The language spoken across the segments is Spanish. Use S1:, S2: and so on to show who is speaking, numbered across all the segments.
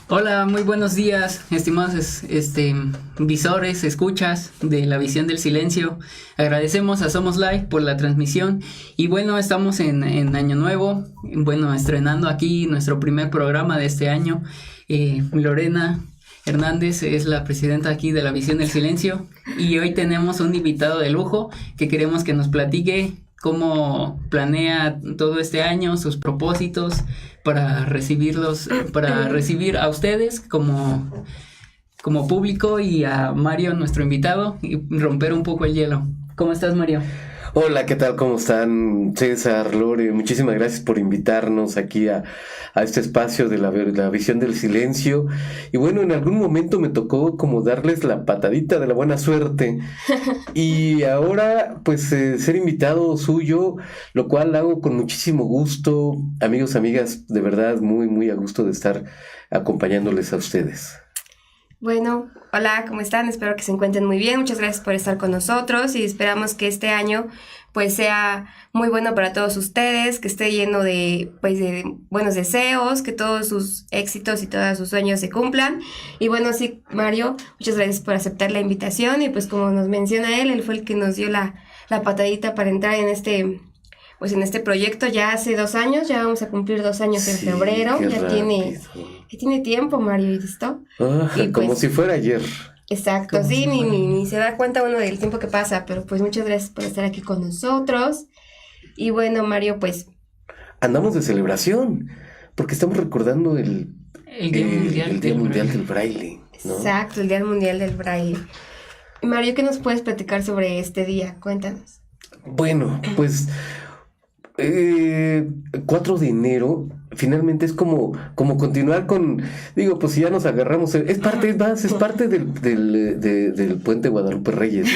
S1: Hola, muy buenos días, estimados visores, escuchas de La Visión del Silencio. Agradecemos a Somos Live por la transmisión y bueno, estamos en Año Nuevo, bueno, estrenando aquí nuestro primer programa de este año. Lorena Hernández es la presidenta aquí de La Visión del Silencio y hoy tenemos un invitado de lujo que queremos que nos platique cómo planea todo este año, sus propósitos para recibir a ustedes como público y a Mario, nuestro invitado, y romper un poco el hielo. ¿Cómo estás, Mario?
S2: Hola, ¿qué tal? ¿Cómo están? César, Lore, muchísimas gracias por invitarnos aquí a este espacio de la visión del silencio. Y bueno, en algún momento me tocó como darles la patadita de la buena suerte. Y ahora, pues, ser invitado suyo, lo cual hago con muchísimo gusto. Amigos, amigas, de verdad, muy, muy a gusto de estar acompañándoles a ustedes.
S3: Bueno, hola, ¿cómo están? Espero que se encuentren muy bien. Muchas gracias por estar con nosotros y esperamos que este año pues sea muy bueno para todos ustedes, que esté lleno de buenos deseos, que todos sus éxitos y todos sus sueños se cumplan. Y bueno, sí, Mario, muchas gracias por aceptar la invitación y pues como nos menciona él fue el que nos dio la patadita para entrar en este proyecto ya hace 2 años, ya vamos a cumplir 2 años en febrero, ya tiene tiempo, Mario, ¿y listo?
S2: Y como si fuera ayer.
S3: Exacto, sí, ni se da cuenta uno del tiempo que pasa, pero pues muchas gracias por estar aquí con nosotros. Y bueno, Mario, pues...
S2: Andamos de celebración, porque estamos recordando el Día Mundial del Braille, ¿no?
S3: Exacto, el Día Mundial del Braille. Y Mario, ¿qué nos puedes platicar sobre este día? Cuéntanos.
S2: Bueno, pues... 4 de enero finalmente es como continuar con, digo, pues si ya nos agarramos, es parte del puente Guadalupe Reyes, ¿no?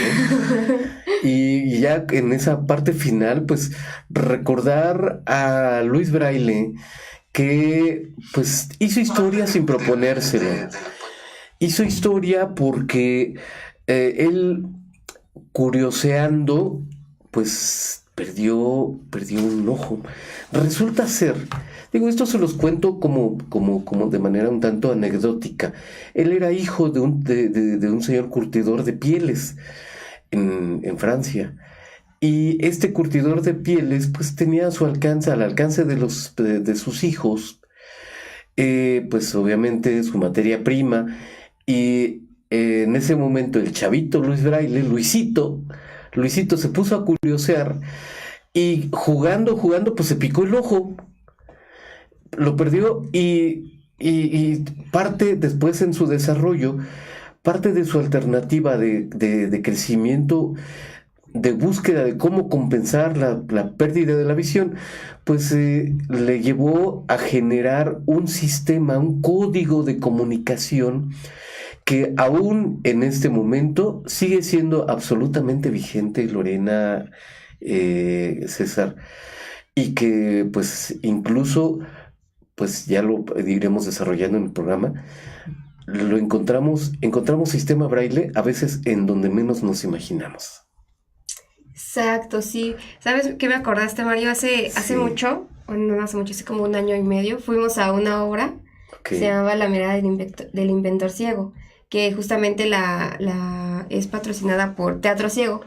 S2: Y ya en esa parte final, pues recordar a Luis Braille, que pues hizo historia sin proponérselo. Hizo historia porque él, curioseando, pues perdió un ojo. Resulta ser, digo, esto se los cuento como de manera un tanto anecdótica. Él era hijo de un señor curtidor de pieles en Francia. Y este curtidor de pieles, pues tenía a su alcance, al alcance de sus hijos, pues obviamente su materia prima. Y en ese momento el chavito Luis Braille, Luisito se puso a curiosear y jugando, pues se picó el ojo, lo perdió y parte después en su desarrollo, parte de su alternativa de crecimiento, de búsqueda de cómo compensar la pérdida de la visión, pues le llevó a generar un sistema, un código de comunicación que aún en este momento sigue siendo absolutamente vigente, Lorena, César, y que pues incluso, pues ya lo iremos desarrollando en el programa, encontramos sistema braille a veces en donde menos nos imaginamos.
S3: Exacto, sí. ¿Sabes qué me acordaste, Mario? Hace mucho, bueno, no hace mucho, hace como 1 año y medio, fuimos a una obra que se llamaba La mirada del inventor ciego, que justamente la es patrocinada por Teatro Ciego.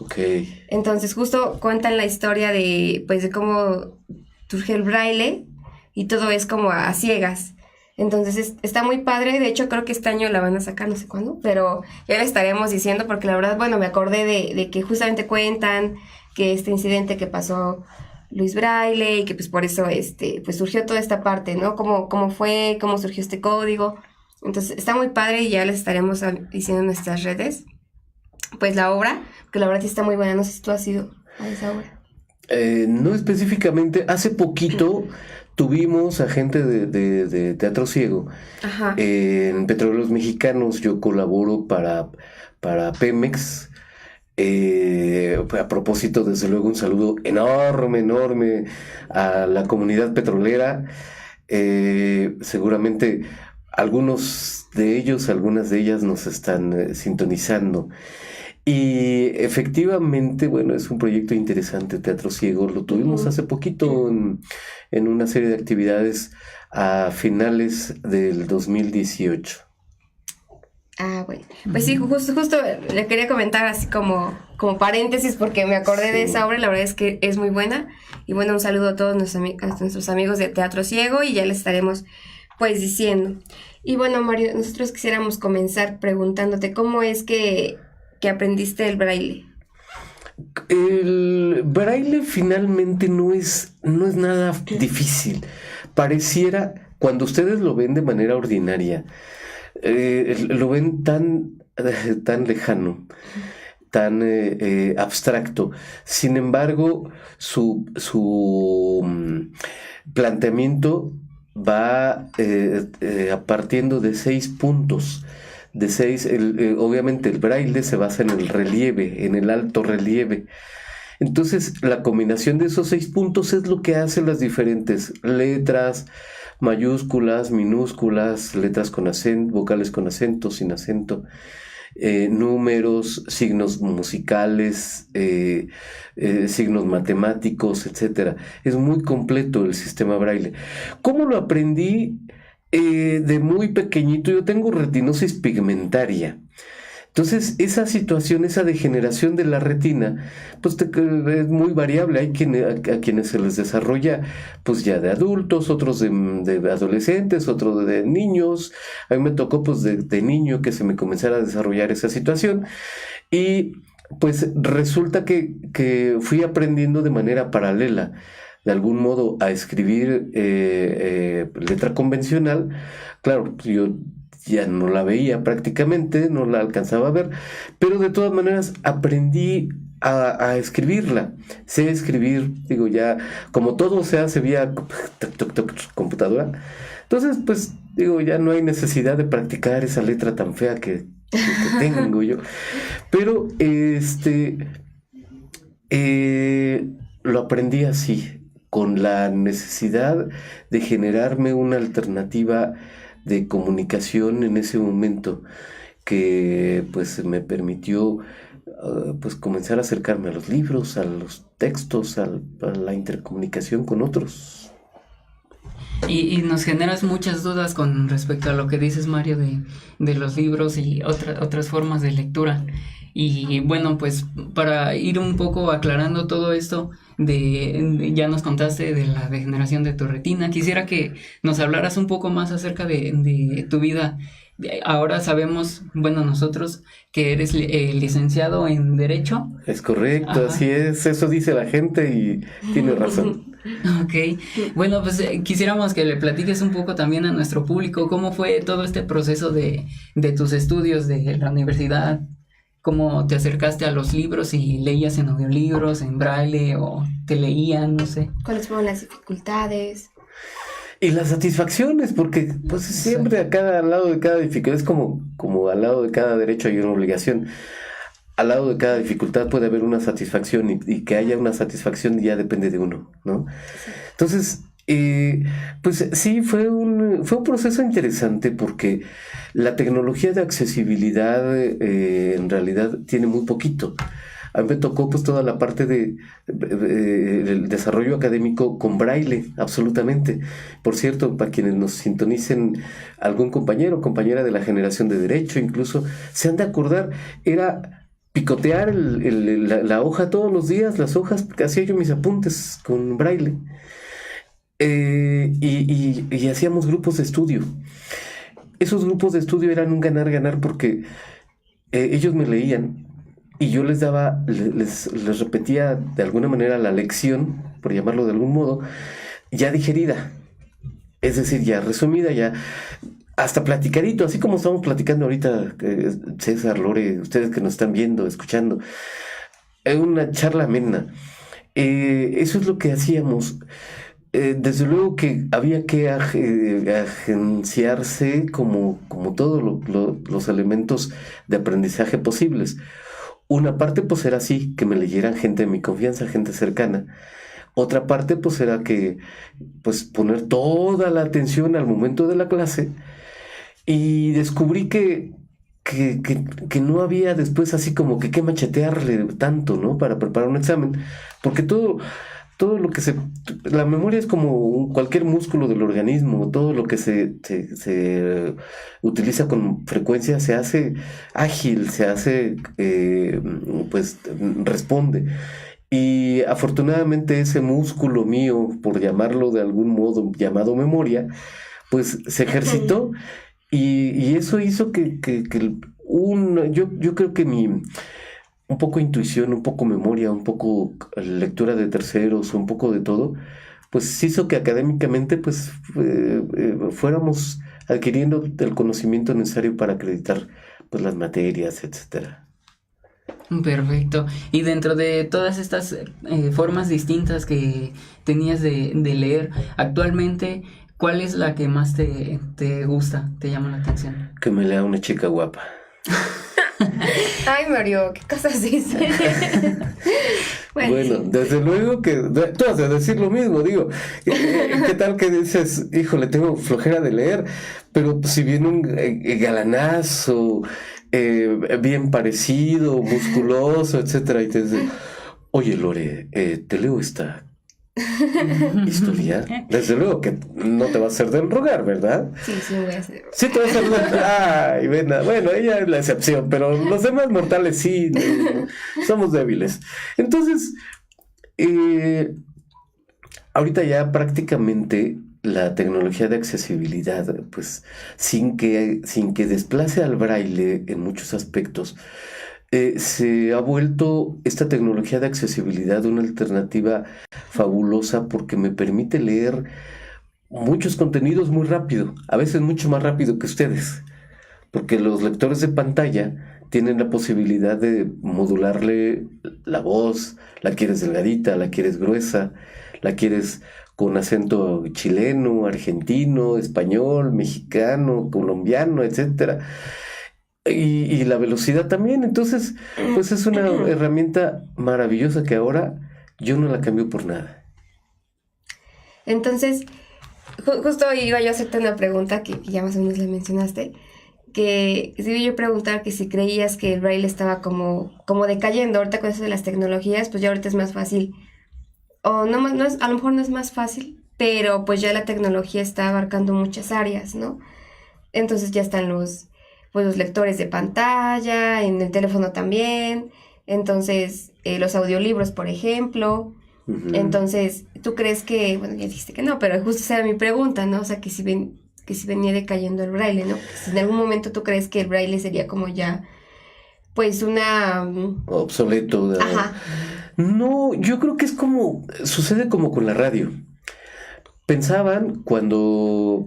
S2: Okay.
S3: Entonces justo cuentan la historia de cómo surge el braille y todo es como a ciegas. Entonces está muy padre, de hecho creo que este año la van a sacar, no sé cuándo, pero ya la estaremos diciendo porque la verdad, bueno, me acordé de que justamente cuentan que este incidente que pasó Luis Braille y que pues por eso pues surgió toda esta parte, ¿no? Cómo surgió este código. Entonces está muy padre y ya les estaremos diciendo en nuestras redes pues la obra, porque la verdad sí está muy buena. No sé si tú has ido a esa obra.
S2: No específicamente, hace poquito tuvimos a gente de Teatro Ciego.
S3: Ajá.
S2: En Petróleos Mexicanos yo colaboro para Pemex. A propósito, desde luego, un saludo enorme a la comunidad petrolera. Seguramente algunas de ellas nos están sintonizando. Y efectivamente, bueno, es un proyecto interesante, Teatro Ciego. Lo tuvimos hace poquito en una serie de actividades a finales del 2018.
S3: Ah, bueno. Pues sí, justo le quería comentar así como paréntesis porque me acordé de esa obra, la verdad es que es muy buena. Y bueno, un saludo a todos nuestros amigos de Teatro Ciego y ya les estaremos pues diciendo. Y bueno, Mario, nosotros quisiéramos comenzar preguntándote cómo es que aprendiste el braille.
S2: El braille finalmente no es nada difícil. Pareciera, cuando ustedes lo ven de manera ordinaria, lo ven tan lejano, tan abstracto. Sin embargo, su planteamiento va partiendo de 6 puntos. Obviamente el braille se basa en el relieve, en el alto relieve. Entonces, la combinación de esos 6 puntos es lo que hace las diferentes letras, mayúsculas, minúsculas, letras con acento, vocales con acento, sin acento, números, signos musicales, signos matemáticos, etc. Es muy completo el sistema braille. ¿Cómo lo aprendí? De muy pequeñito yo tengo retinosis pigmentaria. Entonces, esa situación, esa degeneración de la retina, pues es muy variable. Hay a quienes se les desarrolla, pues ya de adultos, otros de adolescentes, otros de niños. A mí me tocó, pues de niño que se me comenzara a desarrollar esa situación. Y pues resulta que fui aprendiendo de manera paralela, de algún modo, a escribir letra convencional. Claro, yo ya no la veía prácticamente, no la alcanzaba a ver, pero de todas maneras aprendí a escribirla. Sé escribir, digo, ya como todo se hace vía computadora. Entonces, pues, digo, ya no hay necesidad de practicar esa letra tan fea que tengo yo. Pero, lo aprendí así, con la necesidad de generarme una alternativa de comunicación en ese momento que pues me permitió pues comenzar a acercarme a los libros, a los textos, a la intercomunicación con otros.
S1: Y nos generas muchas dudas con respecto a lo que dices, Mario, de los libros y otras formas de lectura. Y bueno, pues para ir un poco aclarando todo esto, ya nos contaste de la degeneración de tu retina. Quisiera que nos hablaras un poco más acerca de tu vida. Ahora sabemos, bueno, nosotros, que eres licenciado en Derecho.
S2: Es correcto, ajá. Así es, eso dice la gente y tiene razón.
S1: Ok, bueno, pues quisiéramos que le platiques un poco también a nuestro público cómo fue todo este proceso de tus estudios de la universidad. ¿Cómo te acercaste a los libros y leías en audiolibros, en braille o te leían, no sé?
S3: ¿Cuáles fueron las dificultades?
S2: Y las satisfacciones, porque pues siempre al lado de cada dificultad, es como al lado de cada derecho hay una obligación. Al lado de cada dificultad puede haber una satisfacción y que haya una satisfacción ya depende de uno, ¿no? Sí. Entonces, pues sí, fue un proceso interesante porque la tecnología de accesibilidad en realidad tiene muy poquito. A mí me tocó pues toda la parte del desarrollo académico con braille, absolutamente. Por cierto, para quienes nos sintonicen, algún compañero o compañera de la generación de Derecho incluso, se han de acordar, era picotear la hoja todos los días, las hojas, hacía yo mis apuntes con braille. Y hacíamos grupos de estudio. Esos grupos de estudio eran un ganar-ganar porque ellos me leían y yo les daba, les repetía de alguna manera la lección, por llamarlo de algún modo, ya digerida, es decir, ya resumida, ya hasta platicadito, así como estamos platicando ahorita, César, Lore, ustedes que nos están viendo, escuchando, una charla amena. Eso es lo que hacíamos. Desde luego que había que agenciarse como todos los elementos de aprendizaje posibles. Una parte pues era así, que me leyeran gente de mi confianza, gente cercana. Otra parte pues era que pues poner toda la atención al momento de la clase, y descubrí que que no había después así como que machetearle tanto, ¿no? Para preparar un examen, porque todo lo que la memoria es como cualquier músculo del organismo, todo lo que se utiliza con frecuencia se hace ágil, se hace, pues responde. Y afortunadamente ese músculo mío, por llamarlo de algún modo, llamado memoria, pues se ejercitó y eso hizo yo creo que un poco intuición, un poco memoria, un poco lectura de terceros, un poco de todo, pues hizo que académicamente pues fuéramos adquiriendo el conocimiento necesario para acreditar pues las materias, etcétera.
S1: Perfecto. Y dentro de todas estas formas distintas que tenías de leer, actualmente, ¿cuál es la que más te gusta, te llama la atención?
S2: Que me lea una chica guapa.
S3: Ay, Mario, ¿qué cosas dices?
S2: Bueno, desde luego que tú has de decir lo mismo, digo, ¿qué tal que dices, híjole, tengo flojera de leer, pero si viene un galanazo, bien parecido, musculoso, etcétera, y te dice, oye, Lore, te leo esta historia. Desde luego que no te va a hacer del rogar, ¿verdad?
S3: Sí, me voy a hacer.
S2: Sí te va a hacer del ay, bueno, ella es la excepción, pero los demás mortales sí, somos débiles. Entonces, ahorita ya prácticamente la tecnología de accesibilidad, pues sin que desplace al braille en muchos aspectos, se ha vuelto esta tecnología de accesibilidad una alternativa fabulosa porque me permite leer muchos contenidos muy rápido, a veces mucho más rápido que ustedes, porque los lectores de pantalla tienen la posibilidad de modularle la voz, la quieres delgadita, la quieres gruesa, la quieres con acento chileno, argentino, español, mexicano, colombiano, etcétera. Y la velocidad también. Entonces, pues es una herramienta maravillosa que ahora yo no la cambio por nada.
S3: Entonces, justo iba yo a hacerte una pregunta que ya más o menos la mencionaste, que si iba yo a preguntar que si creías que el braille estaba como decayendo ahorita con eso de las tecnologías, pues ya ahorita es más fácil. O no es, a lo mejor no es más fácil, pero pues ya la tecnología está abarcando muchas áreas, ¿no? Entonces ya están los lectores de pantalla, en el teléfono también, entonces los audiolibros, por ejemplo. Uh-huh. Entonces, ¿tú crees que, bueno, ya dijiste que no, pero justo esa era mi pregunta, ¿no? O sea, que si venía decayendo el braille, ¿no? Si en algún momento tú crees que el braille sería como ya, pues una...
S2: obsoleto.
S3: Ajá.
S2: No, yo creo que sucede como con la radio. Pensaban cuando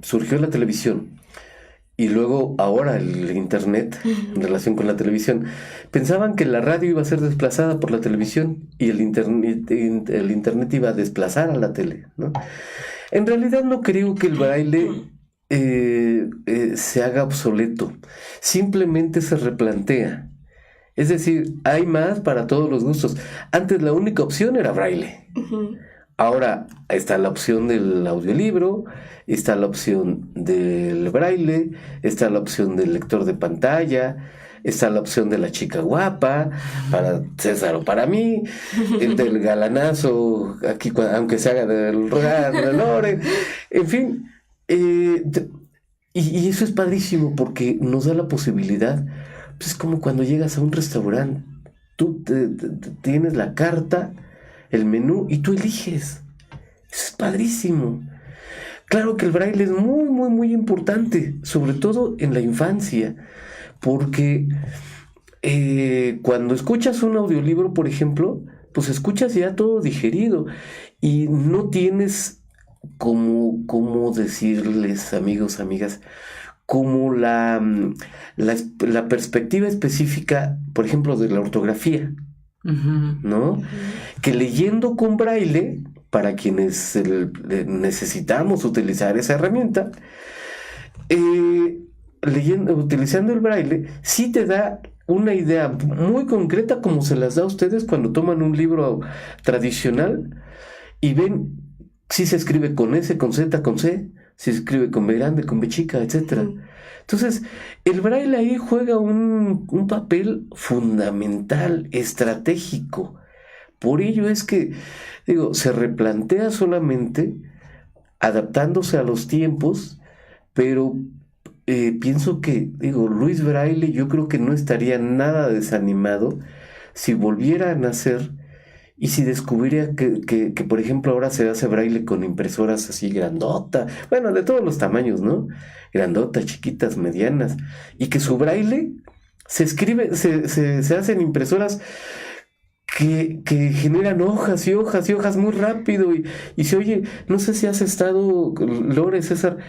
S2: surgió la televisión y luego ahora el internet en relación con la televisión, pensaban que la radio iba a ser desplazada por la televisión y el internet iba a desplazar a la tele, ¿no? En realidad no creo que el braille se haga obsoleto, simplemente se replantea. Es decir, hay más para todos los gustos. Antes la única opción era braille. Uh-huh. Ahora está la opción del audiolibro, está la opción del braille, está la opción del lector de pantalla, está la opción de la chica guapa, para César o para mí, el del galanazo, aquí aunque se haga del rogar, de Lore, en fin. Y eso es padrísimo porque nos da la posibilidad. Pues es como cuando llegas a un restaurante, tú tienes la carta, el menú y tú eliges. Eso es padrísimo. Claro que el braille es muy, muy, muy importante, sobre todo en la infancia, porque cuando escuchas un audiolibro, por ejemplo, pues escuchas ya todo digerido y no tienes cómo decirles, amigos, amigas, como la perspectiva específica, por ejemplo, de la ortografía, uh-huh, ¿no? Uh-huh. Que leyendo con braille, para quienes necesitamos utilizar esa herramienta, utilizando el braille, sí te da una idea muy concreta como se las da a ustedes cuando toman un libro tradicional y ven si se escribe con S, con Z, con C, si se escribe con B grande, con B chica, etcétera.
S3: Ujú.
S2: Entonces, el braille ahí juega un papel fundamental, estratégico. Por ello es que, digo, se replantea solamente adaptándose a los tiempos, pero pienso que, digo, Luis Braille yo creo que no estaría nada desanimado si volviera a nacer y si descubriera que, por ejemplo, ahora se hace braille con impresoras así grandota, bueno, de todos los tamaños, ¿no? Grandotas, chiquitas, medianas, y que su braille se escribe, se hacen impresoras que generan hojas y hojas y hojas muy rápido y se oye, no sé si has estado, Lore, César,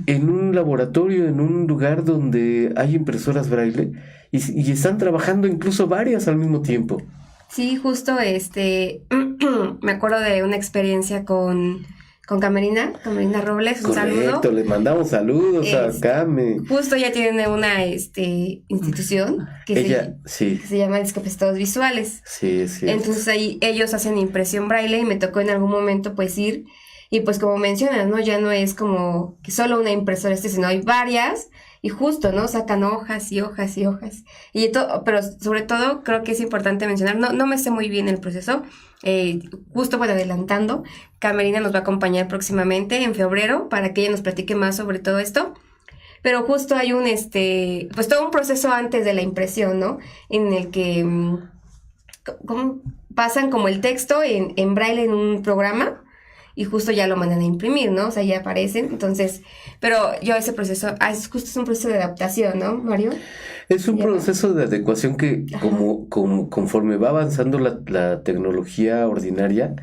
S2: en un laboratorio, en un lugar donde hay impresoras braille y están trabajando incluso varias al mismo tiempo.
S3: Sí, justo me acuerdo de una experiencia con Camerina Robles, un saludo.
S2: Correcto, les mandamos saludos a Came.
S3: Justo ya tiene una institución que se llama Discapacitados Visuales.
S2: Sí, sí.
S3: Entonces ahí ellos hacen impresión braille y me tocó en algún momento pues ir y pues como mencionas, ¿no? Ya no es como que solo una impresora sino hay varias y justo, ¿no? Sacan hojas y hojas y hojas. Pero sobre todo creo que es importante mencionar, no me sé muy bien el proceso, justo bueno, adelantando, Camerina nos va a acompañar próximamente en febrero para que ella nos platique más sobre todo esto. Pero justo hay pues todo un proceso antes de la impresión, ¿no? En el que ¿cómo? Pasan como el texto en braille en un programa y justo ya lo mandan a imprimir, ¿no? O sea, ya aparecen, entonces, pero yo ese proceso, es un proceso de adaptación, ¿no, Mario?
S2: Es un proceso de adecuación que conforme va avanzando la tecnología ordinaria,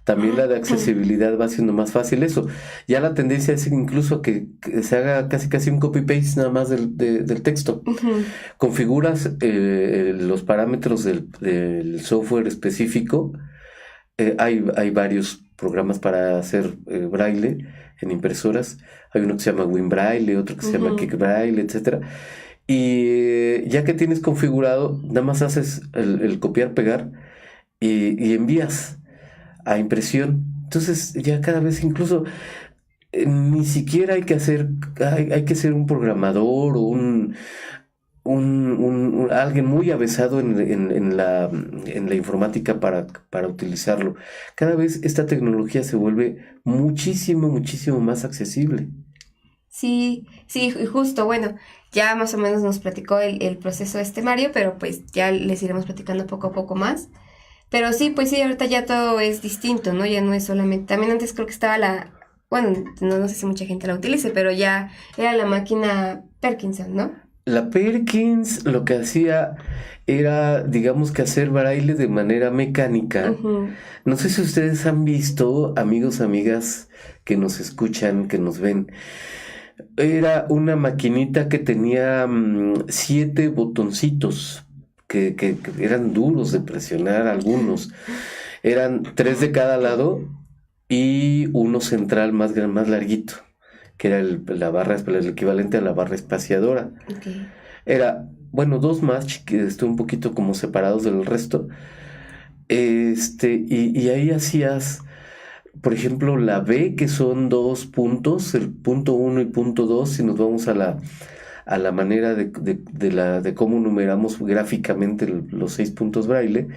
S2: también la de accesibilidad va siendo más fácil eso. Ya la tendencia es incluso que se haga casi un copy-paste nada más del texto.
S3: Uh-huh.
S2: Configuras los parámetros del software específico. Hay varios programas para hacer braille en impresoras. Hay uno que se llama WinBraille, otro que se llama KickBraille, etcétera. Y ya que tienes configurado, nada más haces el copiar-pegar y envías a impresión. Entonces ya cada vez incluso ni siquiera hay que ser un programador o alguien muy avesado en la informática para utilizarlo. Cada vez esta tecnología se vuelve muchísimo más accesible.
S3: Sí, y justo, bueno, ya más o menos nos platicó el proceso Mario, pero pues ya les iremos platicando poco a poco más. Pero sí, pues sí, ahorita ya todo es distinto, ¿no? Ya no es solamente... También antes creo que estaba bueno, no sé si mucha gente la utilice, pero ya era la máquina Perkinson, ¿no?
S2: La Perkins lo que hacía era, digamos que hacer braille de manera mecánica.
S3: Uh-huh.
S2: No sé si ustedes han visto, amigos, amigas que nos escuchan, que nos ven. Era una maquinita que tenía 7 botoncitos que eran duros de presionar algunos. Eran 3 de cada lado y uno central más larguito, que era el equivalente a la barra espaciadora.
S3: Okay.
S2: Era, bueno, 2 más, un poquito como separados del resto. Y ahí hacías, por ejemplo, la B, que son 2 puntos, el punto 1 y punto 2, si nos vamos a la manera de cómo numeramos gráficamente los 6 puntos braille,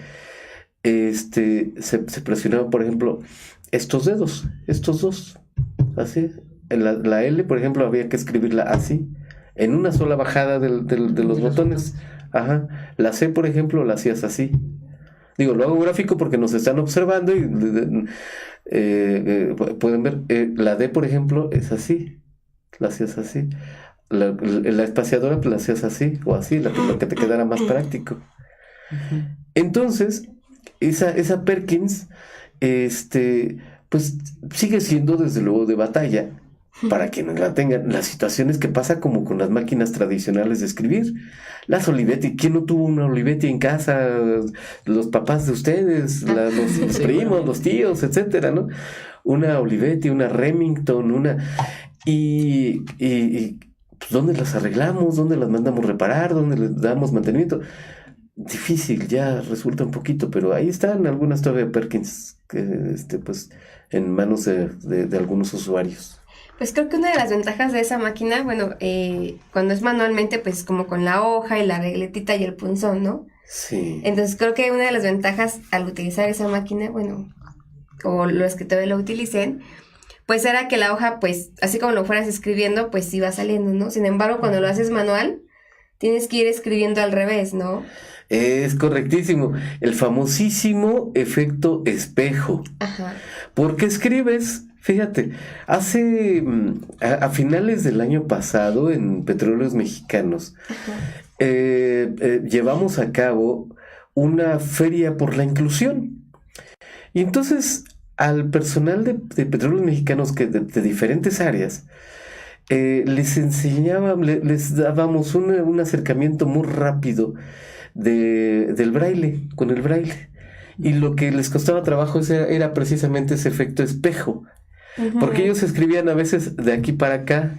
S2: se presionaba, por ejemplo, estos dedos, estos 2, así. La L, por ejemplo, había que escribirla así, en una sola bajada de los botones. Ajá. La C, por ejemplo, la hacías así. Digo, lo hago gráfico porque nos están observando y pueden ver. La D, por ejemplo, es así. La hacías así. La espaciadora, pues la hacías así o así, lo que te quedara más práctico. Entonces, esa Perkins, pues sigue siendo desde luego de batalla. Para quienes la tengan, las situaciones que pasa como con las máquinas tradicionales de escribir. Las Olivetti, ¿quién no tuvo una Olivetti en casa? Los papás de ustedes, los primos, los tíos, etcétera, ¿no? Una Olivetti, una Remington, y pues, ¿dónde las arreglamos? ¿Dónde las mandamos reparar? ¿Dónde les damos mantenimiento? Difícil, ya resulta un poquito, pero ahí están algunas todavía Perkins, pues en manos de algunos usuarios.
S3: Pues creo que una de las ventajas de esa máquina, bueno, cuando es manualmente, pues como con la hoja y la regletita y el punzón, ¿no?
S2: Sí.
S3: Entonces creo que una de las ventajas al utilizar esa máquina, bueno, o los que todavía lo utilicen, pues era que la hoja, pues, así como lo fueras escribiendo, pues iba saliendo, ¿no? Sin embargo, cuando lo haces manual, tienes que ir escribiendo al revés, ¿no?
S2: Es correctísimo. El famosísimo efecto espejo.
S3: Ajá.
S2: Porque escribes, fíjate, a finales del año pasado en Petróleos Mexicanos, llevamos a cabo una feria por la inclusión. Y entonces al personal de Petróleos Mexicanos de diferentes áreas, les les dábamos un acercamiento muy rápido del braille, con el braille. Y lo que les costaba trabajo era precisamente ese efecto espejo.
S3: Ujú.
S2: Porque ellos escribían a veces de aquí para acá.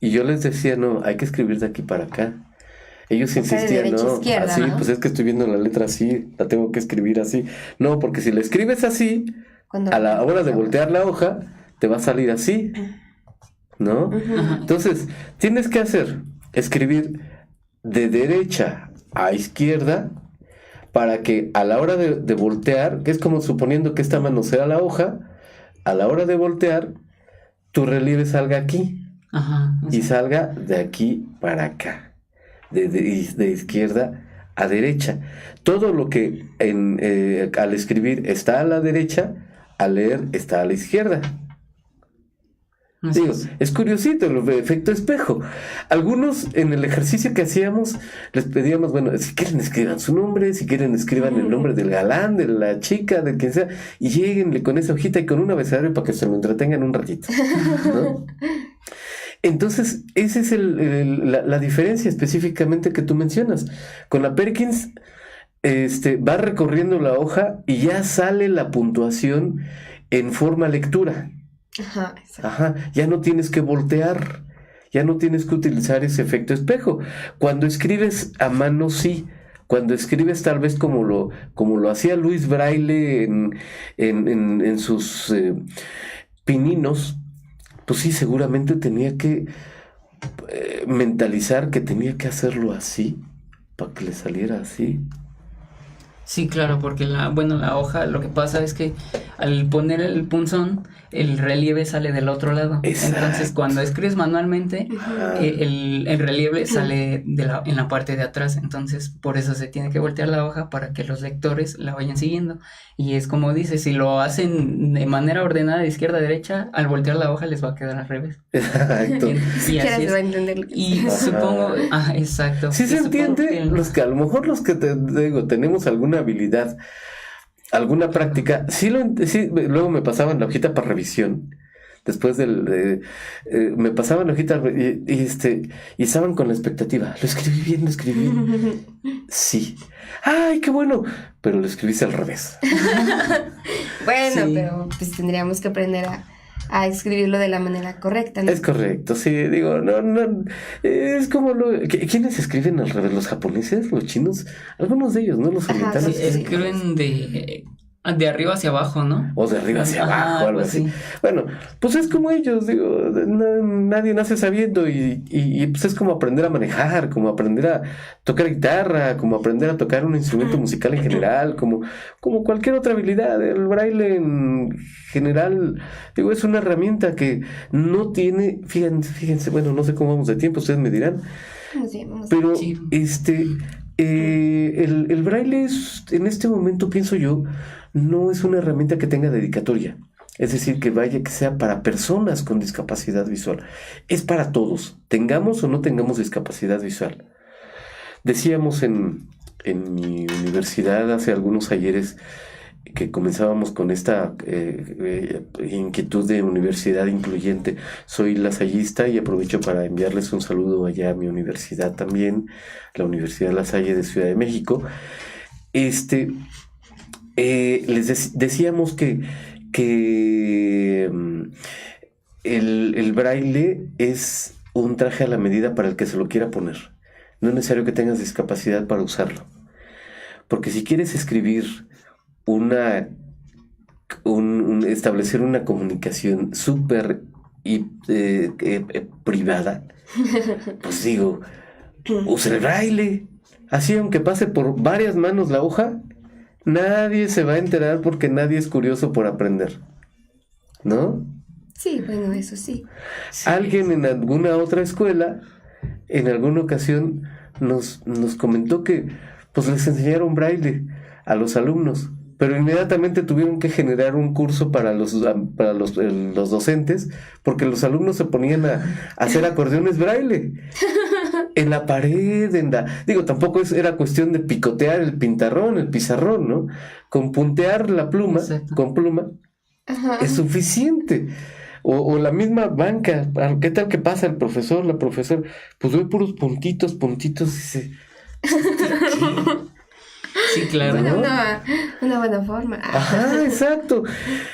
S2: Y yo les decía, no, hay que escribir de aquí para acá. Ellos
S3: O sea, de
S2: insistían,
S3: derecha a
S2: no,
S3: izquierda,
S2: así,
S3: ¿no?
S2: pues es que estoy viendo la letra así, la tengo que escribir así. No, porque si la escribes así,
S3: Cuando
S2: a la hora de voltear la hoja, te va a salir así, ¿no?
S3: Ujú.
S1: Ajá.
S2: Entonces, tienes que escribir de derecha a izquierda, para que a la hora de voltear, que es como suponiendo que esta mano sea la hoja, a la hora de voltear, tu relieve salga aquí
S1: Ajá.
S2: y salga de aquí para acá, de izquierda a derecha. Todo lo que al escribir está a la derecha, al leer está a la izquierda.
S1: Así
S2: Digo,
S1: es.
S2: es curiosito el efecto espejo. Algunos en el ejercicio que hacíamos les pedíamos, bueno, si quieren escriban su nombre, si quieren escriban el nombre del galán, de la chica, de quien sea, y lléguenle con esa hojita y con un abecedario para que se lo entretengan un ratito, ¿no? Entonces, esa es la diferencia específicamente que tú mencionas. Con la Perkins, va recorriendo la hoja y ya sale la puntuación en forma lectura.
S3: Ajá, exacto.
S2: Ajá, ya no tienes que voltear, ya no tienes que utilizar ese efecto espejo. Cuando escribes a mano, sí. Cuando escribes tal vez como lo hacía Luis Braille en sus pininos, pues sí, seguramente tenía que mentalizar que tenía que hacerlo así, para que le saliera así.
S1: Sí, claro, porque la hoja, lo que pasa es que al poner el punzón, el relieve sale del otro lado.
S2: Exacto.
S1: Entonces, cuando escribes manualmente,
S2: Ajá.
S1: el relieve sale en la parte de atrás. Entonces, por eso se tiene que voltear la hoja para que los lectores la vayan siguiendo. Y es como dices, si lo hacen de manera ordenada de izquierda a derecha, al voltear la hoja les va a quedar al revés.
S2: Exacto.
S1: Y
S3: Siquiera
S1: así
S3: se va a
S1: es.
S3: entender lo que
S1: Y
S2: Ajá.
S1: supongo, exacto.
S2: Sí
S1: Y
S2: se
S1: supongo
S2: entiende,
S1: que
S2: a lo mejor los que te digo, tenemos alguna habilidad, alguna práctica, sí, luego me pasaban la hojita para revisión, después me pasaban la hojita y estaban con la expectativa, lo escribí bien, sí, ay, qué bueno, pero lo escribiste al revés.
S3: Bueno,
S1: Sí.
S3: pero pues tendríamos que aprender a escribirlo de la manera correcta, ¿no?
S2: Es correcto, sí, digo, no, es como ¿quiénes escriben al revés? ¿Los japoneses? ¿Los chinos? Algunos de ellos, ¿no? Los
S3: Ajá,
S2: orientales.
S3: sí,
S1: escriben de arriba hacia abajo, ¿no?
S2: O de arriba hacia
S1: Ajá,
S2: abajo, algo
S1: pues
S2: así.
S1: sí.
S2: Bueno, pues es como ellos, digo, nadie nace sabiendo y pues es como aprender a manejar, como aprender a tocar guitarra, como aprender a tocar un instrumento musical en general, como cualquier otra habilidad. El braille en general, digo, es una herramienta que no tiene, fíjense, bueno, no sé cómo vamos de tiempo, ustedes me dirán,
S3: Vamos bien, vamos bien.
S2: pero
S1: Sí.
S2: el braille en este momento, pienso yo, no es una herramienta que tenga dedicatoria. Es decir, que sea para personas con discapacidad visual. Es para todos, tengamos o no tengamos discapacidad visual. Decíamos en mi universidad hace algunos ayeres que comenzábamos con esta inquietud de universidad incluyente. Soy lasallista y aprovecho para enviarles un saludo allá a mi universidad también, la Universidad La Salle de Ciudad de México. Les decíamos que el braille es un traje a la medida para el que se lo quiera poner. No es necesario que tengas discapacidad para usarlo. Porque si quieres escribir establecer una comunicación súper y privada, pues digo, usa el braille. Así, aunque pase por varias manos la hoja, nadie se va a enterar porque nadie es curioso por aprender, ¿no?
S3: Sí, bueno, eso sí.
S2: Alguien en alguna otra escuela, en alguna ocasión, nos comentó que pues les enseñaron braille a los alumnos, pero inmediatamente tuvieron que generar un curso para los docentes, porque los alumnos se ponían a hacer acordeones braille. En la pared, digo, tampoco era cuestión de picotear el pizarrón, ¿no? Con puntear la pluma,
S1: Exacto.
S2: con pluma,
S3: Ajá.
S2: es suficiente. O la misma banca, ¿qué tal que pasa el profesor, la profesora? Pues ve puros puntitos, y dice,
S1: Sí, claro.
S3: Bueno,
S2: ¿no?
S3: una buena forma.
S2: Ajá, exacto.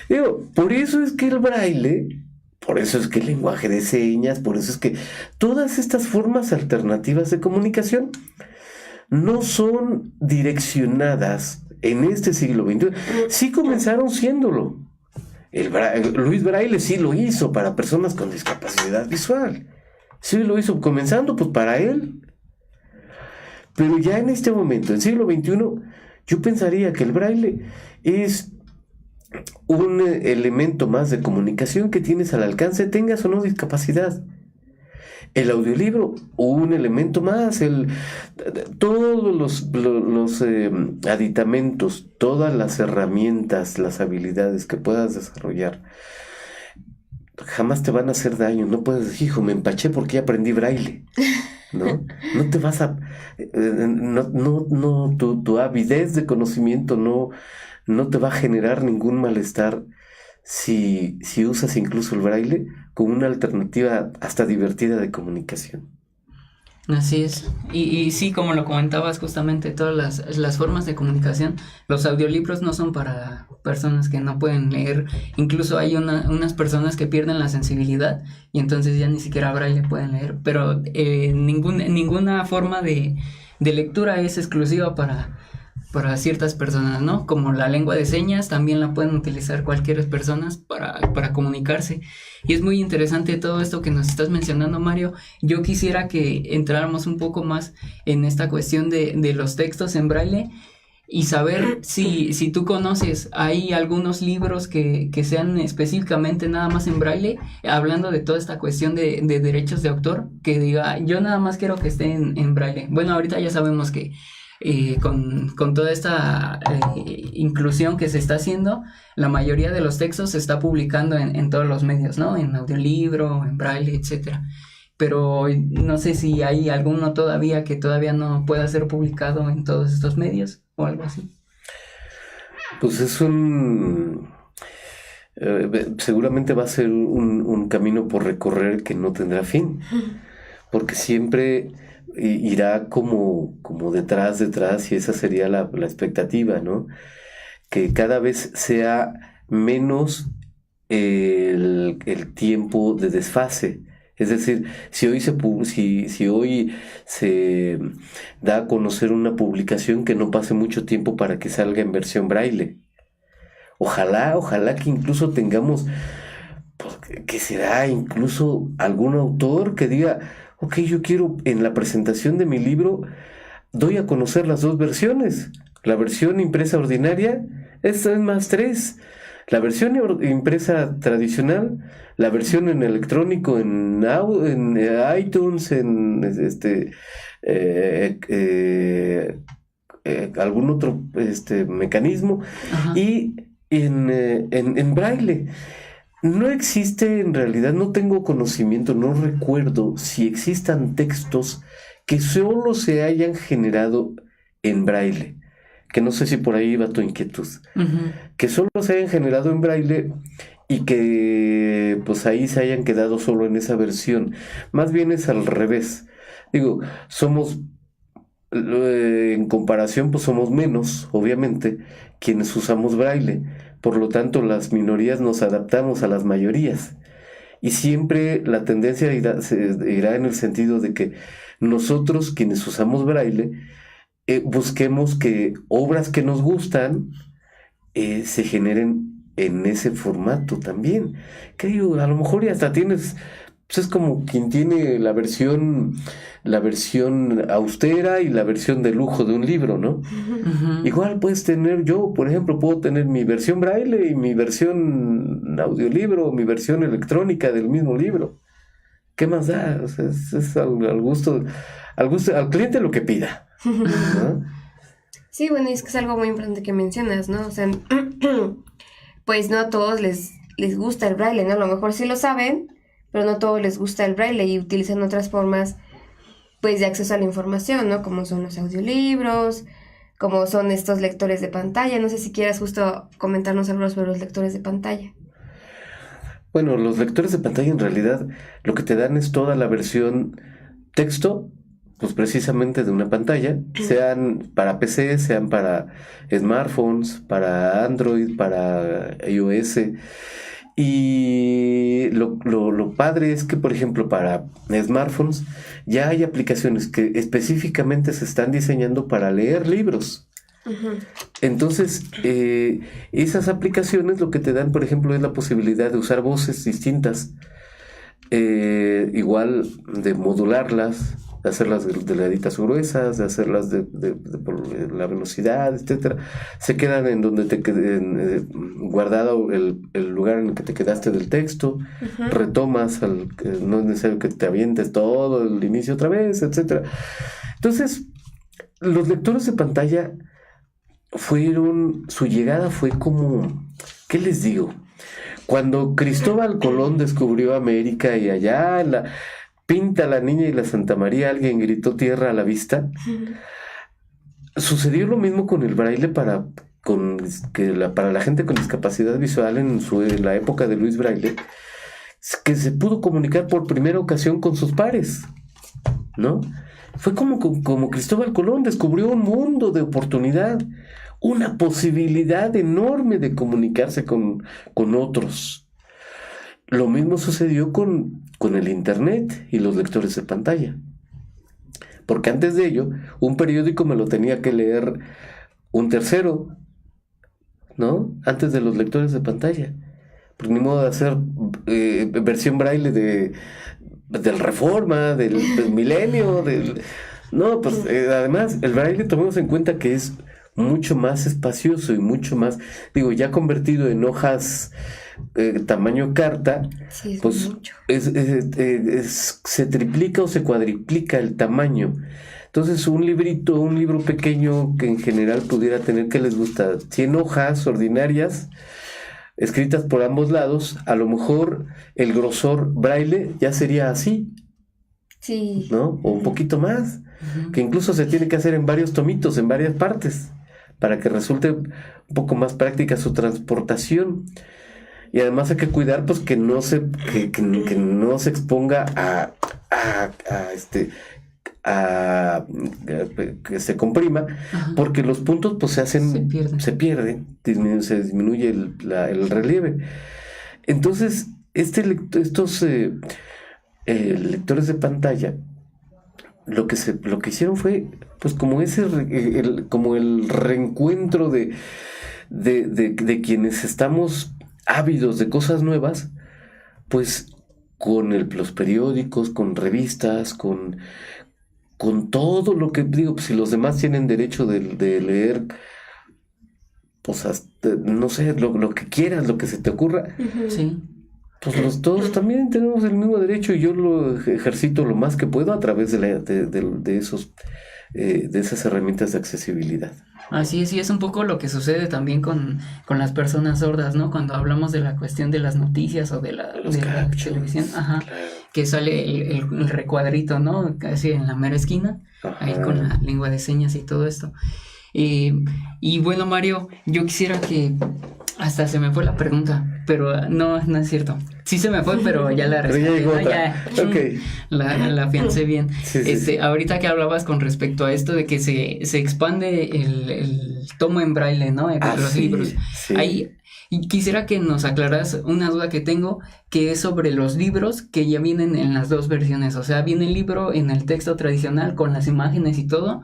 S2: Digo, por eso es que el braille, por eso es que el lenguaje de señas, por eso es que todas estas formas alternativas de comunicación no son direccionadas en este siglo XXI. Sí comenzaron siéndolo. Luis Braille sí lo hizo para personas con discapacidad visual. Sí lo hizo, comenzando pues para él. Pero ya en este momento, en siglo XXI, yo pensaría que el braille es un elemento más de comunicación que tienes al alcance, tengas o no discapacidad. El audiolibro, un elemento más, todos los aditamentos, todas las herramientas, las habilidades que puedas desarrollar, jamás te van a hacer daño. No puedes decir, hijo, me empaché porque ya aprendí braille. ¿No? No te vas a... tu avidez de conocimiento no te va a generar ningún malestar si usas incluso el braille como una alternativa hasta divertida de comunicación.
S1: Así es. Y sí, como lo comentabas, justamente todas las formas de comunicación, los audiolibros no son para personas que no pueden leer. Incluso hay unas personas que pierden la sensibilidad y entonces ya ni siquiera braille pueden leer. Pero ninguna forma de lectura es exclusiva para ciertas personas, ¿no? Como la lengua de señas también la pueden utilizar cualquier personas para comunicarse. Y es muy interesante todo esto que nos estás mencionando, Mario. Yo quisiera que entráramos un poco más en esta cuestión de los textos en braille y saber si tú conoces, hay algunos libros que sean específicamente nada más en braille, hablando de toda esta cuestión de derechos de autor, que diga, yo nada más quiero que esté en braille. Bueno, ahorita ya sabemos que con toda esta inclusión que se está haciendo, la mayoría de los textos se está publicando en todos los medios, ¿no? En audiolibro, en braille, etcétera. Pero no sé si hay alguno todavía que todavía no pueda ser publicado en todos estos medios o algo así.
S2: Pues es seguramente va a ser un camino por recorrer que no tendrá fin, porque siempre irá como detrás, y esa sería la expectativa, ¿no? Que cada vez sea menos el tiempo de desfase. Es decir, si hoy se da a conocer una publicación, que no pase mucho tiempo para que salga en versión braille. Ojalá que incluso tengamos, pues, que será incluso algún autor que diga, ok, yo quiero en la presentación de mi libro, doy a conocer las dos versiones. La versión impresa ordinaria, esta es más 3. La versión impresa tradicional, la versión en electrónico, en iTunes, en algún otro mecanismo. Ajá. Y en braille. No existe, en realidad, no tengo conocimiento, no recuerdo si existan textos que solo se hayan generado en braille. Que no sé si por ahí va tu inquietud. Uh-huh. Que solo se hayan generado en braille y que pues ahí se hayan quedado solo en esa versión. Más bien es al revés. Digo, en comparación, pues somos menos, obviamente, quienes usamos braille. Por lo tanto, las minorías nos adaptamos a las mayorías. Y siempre la tendencia irá en el sentido de que nosotros, quienes usamos braille, busquemos que obras que nos gustan se generen en ese formato también. Que digo, a lo mejor ya hasta tienes, pues es como quien tiene la versión austera y la versión de lujo de un libro, ¿no?
S1: Ujú.
S2: Igual puedes tener, yo, por ejemplo, puedo tener mi versión braille y mi versión audiolibro, mi versión electrónica del mismo libro. ¿Qué más da? O sea, es al gusto, al cliente lo que pida, ¿no?
S3: Sí, bueno, y es que es algo muy importante que mencionas, ¿no? O sea, pues no a todos les gusta el braille, ¿no? A lo mejor sí lo saben, pero no a todos les gusta el braille y utilizan otras formas, pues, de acceso a la información, ¿no? Como son los audiolibros, como son estos lectores de pantalla. No sé si quieras justo comentarnos algo sobre los lectores de pantalla.
S2: Bueno, los lectores de pantalla en realidad lo que te dan es toda la versión texto, pues precisamente de una pantalla, sean para PC, sean para smartphones, para Android, para iOS. Y lo padre es que, por ejemplo, para smartphones ya hay aplicaciones que específicamente se están diseñando para leer libros.
S3: Ujú.
S2: Entonces, esas aplicaciones lo que te dan, por ejemplo, es la posibilidad de usar voces distintas, igual de modularlas, de hacerlas delgaditas o gruesas, de hacerlas por la velocidad, etcétera. Se quedan en donde te guardado el lugar en el que te quedaste del texto,
S3: Ujú.
S2: retomas, no es necesario que te avientes todo el inicio otra vez, etcétera. Entonces, los lectores de pantalla su llegada fue como, ¿qué les digo? Cuando Cristóbal Colón descubrió América y allá pinta la niña y la Santa María, alguien gritó tierra a la vista. Sucedió lo mismo con el braille para la gente con discapacidad visual en la época de Luis Braille, que se pudo comunicar por primera ocasión con sus pares, ¿no? Fue como Cristóbal Colón descubrió un mundo de oportunidad, una posibilidad enorme de comunicarse con otros. Lo mismo sucedió con el internet y los lectores de pantalla. Porque antes de ello, un periódico me lo tenía que leer un tercero, ¿no? Antes de los lectores de pantalla. Pues ni modo de hacer versión braille del Reforma, del Milenio, No, pues además el braille tomemos en cuenta que es mucho más espacioso y mucho más, digo, ya convertido en hojas tamaño carta,
S3: Sí, es
S2: pues
S3: mucho.
S2: se triplica o se cuadriplica el tamaño. Entonces un libro pequeño que en general pudiera tener, ¿qué les gusta? 100 hojas ordinarias, escritas por ambos lados, a lo mejor el grosor braille ya sería así,
S3: Sí.
S2: ¿no? O un poquito más, que incluso se tiene que hacer en varios tomitos, en varias partes, para que resulte un poco más práctica su transportación. Y además hay que cuidar, pues, que no se exponga que se comprima,
S1: Ajá.
S2: porque los puntos, pues,
S1: Se pierden.
S2: se disminuye el relieve. Entonces, estos lectores de pantalla, lo que hicieron fue, pues, como como el reencuentro de quienes estamos ávidos de cosas nuevas, pues, con los periódicos, con revistas, con todo lo que digo, pues, si los demás tienen derecho de leer, pues, no sé, lo que quieras, lo que se te ocurra,
S3: Ujú.
S1: Sí.
S2: pues todos también tenemos el mismo derecho, y yo lo ejercito lo más que puedo a través de esas herramientas de accesibilidad.
S1: Así es, y es un poco lo que sucede también con las personas sordas, ¿no? Cuando hablamos de la cuestión de las noticias o de la
S2: captions,
S1: televisión, ajá,
S2: claro.
S1: que sale el recuadrito, ¿no? Casi en la mera esquina, ahí
S2: Ajá.
S1: con la lengua de señas y todo esto. Y bueno, Mario, yo quisiera que hasta se me fue la pregunta, pero no es cierto. Sí se me fue, pero ya la
S2: Pero ya
S1: rescaté,
S2: llegó
S1: ¿no?
S2: otra.
S1: Ya,
S2: Ok.
S1: la afiancé bien.
S2: Sí.
S1: Ahorita que hablabas con respecto a esto de que se expande el tomo en braille, ¿no? Los
S2: Sí,
S1: libros.
S2: sí.
S1: Ahí, y quisiera que nos aclaras una duda que tengo, que es sobre los libros que ya vienen en las dos versiones. O sea, viene el libro en el texto tradicional con las imágenes y todo,